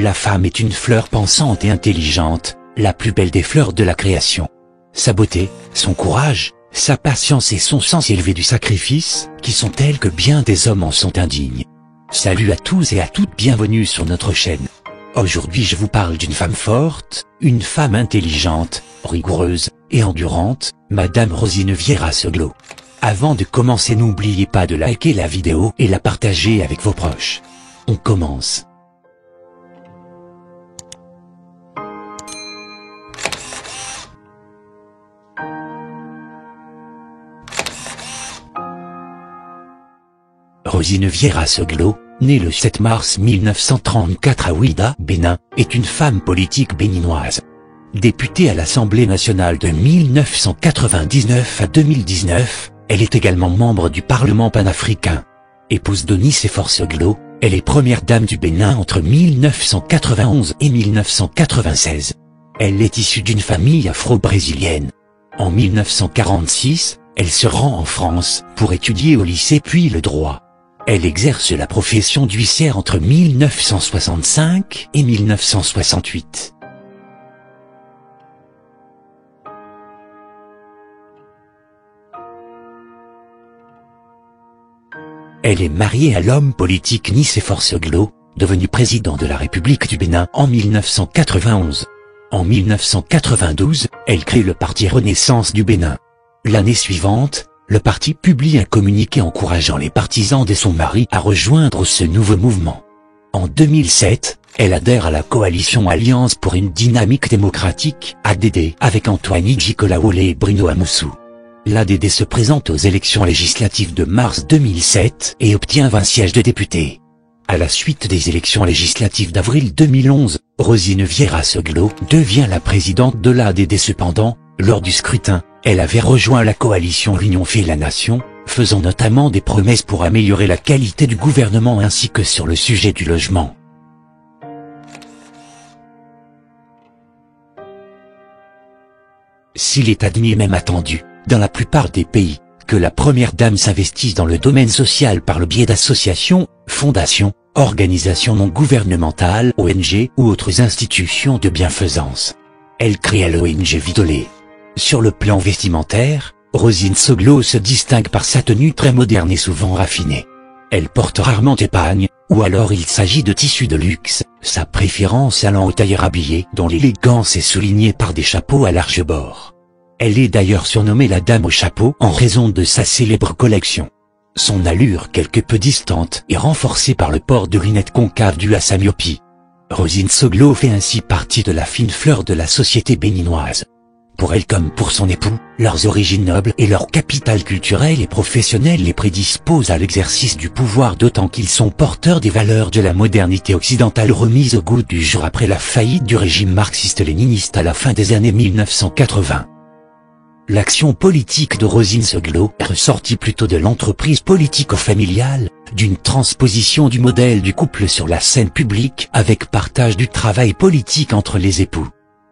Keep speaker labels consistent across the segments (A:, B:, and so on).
A: La femme est une fleur pensante et intelligente, la plus belle des fleurs de la création. Sa beauté, son courage, sa patience et son sens élevé du sacrifice, qui sont tels que bien des hommes en sont indignes. Salut à tous et à toutes, bienvenue sur notre chaîne. Aujourd'hui je vous parle d'une femme forte, une femme intelligente, rigoureuse et endurante, Madame Rosine Vieira Soglo. Avant de commencer, n'oubliez pas de liker la vidéo et la partager avec vos proches. On commence. Rosine Vieira Soglo, née le 7 mars 1934 à Ouidah, Bénin, est une femme politique béninoise. Députée à l'Assemblée nationale de 1999 à 2019, elle est également membre du Parlement panafricain. Épouse de Nicéphore Soglo, elle est première dame du Bénin entre 1991 et 1996. Elle est issue d'une famille afro-brésilienne. En 1946, elle se rend en France pour étudier au lycée puis le droit. Elle exerce la profession d'huissière entre 1965 et 1968. Elle est mariée à l'homme politique Nicéphore Soglo, devenu président de la République du Bénin en 1991. En 1992, elle crée le parti Renaissance du Bénin. L'année suivante, le parti publie un communiqué encourageant les partisans de son mari à rejoindre ce nouveau mouvement. En 2007, elle adhère à la coalition Alliance pour une dynamique démocratique, ADD, avec Antoine Djikolaole et Bruno Amoussou. L'ADD se présente aux élections législatives de mars 2007 et obtient 20 sièges de députés. À la suite des élections législatives d'avril 2011, Rosine Vieira Soglo devient la présidente de l'ADD. Cependant, lors du scrutin, elle avait rejoint la coalition L'Union fait la nation, faisant notamment des promesses pour améliorer la qualité du gouvernement ainsi que sur le sujet du logement. S'il est admis et même attendu, dans la plupart des pays, que la première dame s'investisse dans le domaine social par le biais d'associations, fondations, organisations non gouvernementales, ONG ou autres institutions de bienfaisance. Elle crée l'ONG Vitolé. Sur le plan vestimentaire, Rosine Soglo se distingue par sa tenue très moderne et souvent raffinée. Elle porte rarement d'épagne, ou alors il s'agit de tissus de luxe, sa préférence allant aux tailleurs habillés dont l'élégance est soulignée par des chapeaux à large bord. Elle est d'ailleurs surnommée la Dame au chapeau en raison de sa célèbre collection. Son allure quelque peu distante est renforcée par le port de lunettes concaves dues à sa myopie. Rosine Soglo fait ainsi partie de la fine fleur de la société béninoise. Pour elle comme pour son époux, leurs origines nobles et leur capital culturel et professionnel les prédisposent à l'exercice du pouvoir, d'autant qu'ils sont porteurs des valeurs de la modernité occidentale remises au goût du jour après la faillite du régime marxiste-léniniste à la fin des années 1980. L'action politique de Rosine Soglo est ressortie plutôt de l'entreprise politico-familiale, d'une transposition du modèle du couple sur la scène publique avec partage du travail politique entre les époux.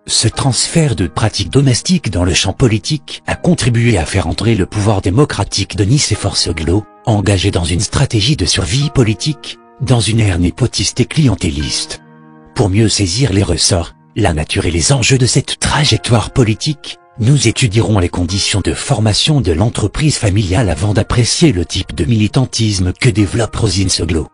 A: Ce transfert de pratiques domestiques dans le champ politique a contribué à faire entrer le pouvoir démocratique de Nicéphore Soglo, engagé dans une stratégie de survie politique, dans une ère népotiste et clientéliste. Pour mieux saisir les ressorts, la nature et les enjeux de cette trajectoire politique, nous étudierons les conditions de formation de l'entreprise familiale avant d'apprécier le type de militantisme que développe Rosine Soglo.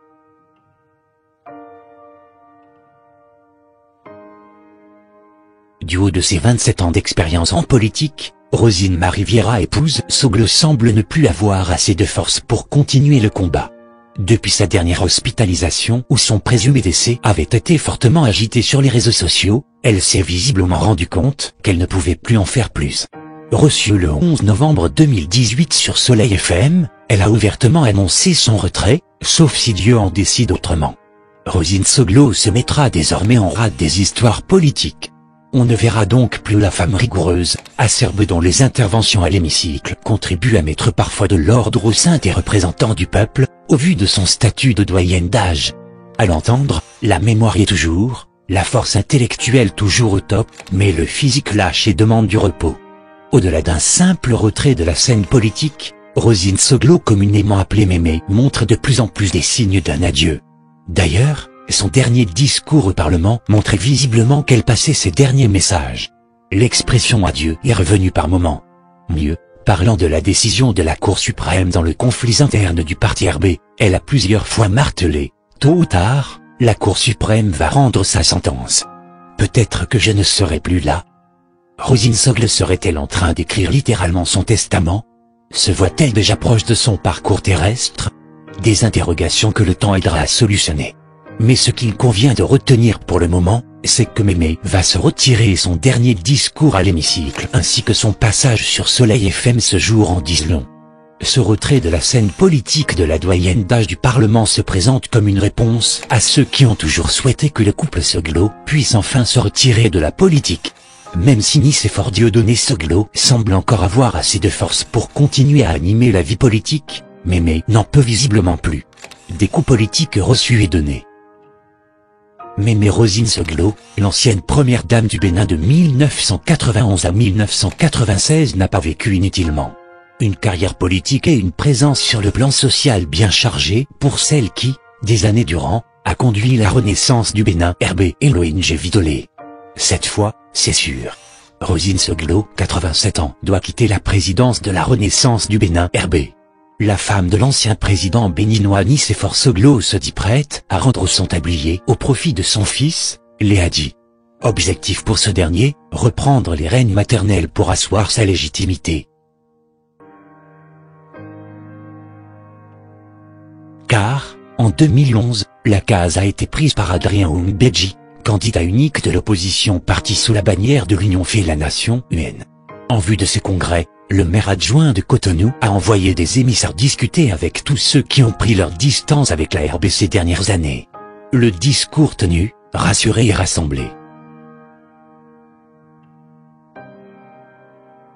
A: Du haut de ses 27 ans d'expérience en politique, Rosine Marie Vieira épouse Soglo semble ne plus avoir assez de force pour continuer le combat. Depuis sa dernière hospitalisation où son présumé décès avait été fortement agité sur les réseaux sociaux, elle s'est visiblement rendu compte qu'elle ne pouvait plus en faire plus. Reçue le 11 novembre 2018 sur Soleil FM, elle a ouvertement annoncé son retrait, sauf si Dieu en décide autrement. Rosine Soglo se mettra désormais en rade des histoires politiques. On ne verra donc plus la femme rigoureuse, acerbe dont les interventions à l'hémicycle contribuent à mettre parfois de l'ordre au sein des représentants du peuple, au vu de son statut de doyenne d'âge. À l'entendre, la mémoire y est toujours, la force intellectuelle toujours au top, mais le physique lâche et demande du repos. Au-delà d'un simple retrait de la scène politique, Rosine Soglo, communément appelée Mémé, montre de plus en plus des signes d'un adieu. D'ailleurs, Son dernier discours au Parlement montrait visiblement qu'elle passait ses derniers messages. L'expression adieu est revenue par moments. Mieux, parlant de la décision de la Cour suprême dans le conflit interne du parti RB, elle a plusieurs fois martelé, tôt ou tard, la Cour suprême va rendre sa sentence. Peut-être que je ne serai plus là. Rosine Sogle serait-elle en train d'écrire littéralement son testament? Se voit-elle déjà proche de son parcours terrestre? Des interrogations que le temps aidera à solutionner. Mais ce qu'il convient de retenir pour le moment, c'est que Mémé va se retirer et son dernier discours à l'hémicycle ainsi que son passage sur Soleil FM ce jour en disent long. Ce retrait de la scène politique de la doyenne d'âge du Parlement se présente comme une réponse à ceux qui ont toujours souhaité que le couple Soglo puisse enfin se retirer de la politique. Même si Nicéphore Dieudonné Soglo semble encore avoir assez de force pour continuer à animer la vie politique, Mémé n'en peut visiblement plus. Des coups politiques reçus et donnés. Mémé Rosine Soglo, l'ancienne première dame du Bénin de 1991 à 1996 n'a pas vécu inutilement. Une carrière politique et une présence sur le plan social bien chargée pour celle qui, des années durant, a conduit la renaissance du Bénin RB et l'ONG Vidolé. Cette fois, c'est sûr. Rosine Soglo, 87 ans, doit quitter la présidence de la renaissance du Bénin RB. La femme de l'ancien président béninois Nicéphore Soglo se dit prête à rendre son tablier au profit de son fils, Léadi. Objectif pour ce dernier, reprendre les rênes maternelles pour asseoir sa légitimité. Car, en 2011, la case a été prise par Adrien Oungbeji, candidat unique de l'opposition parti sous la bannière de l'Union fait la Nation UN. En vue de ce congrès, le maire adjoint de Cotonou a envoyé des émissaires discuter avec tous ceux qui ont pris leur distance avec la RB ces dernières années. Le discours tenu, rassuré et rassemblé.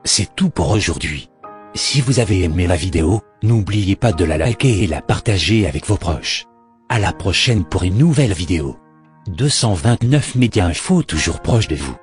A: C'est tout pour aujourd'hui. Si vous avez aimé la vidéo, n'oubliez pas de la liker et la partager avec vos proches. À la prochaine pour une nouvelle vidéo. 229 Média Info toujours proche de vous.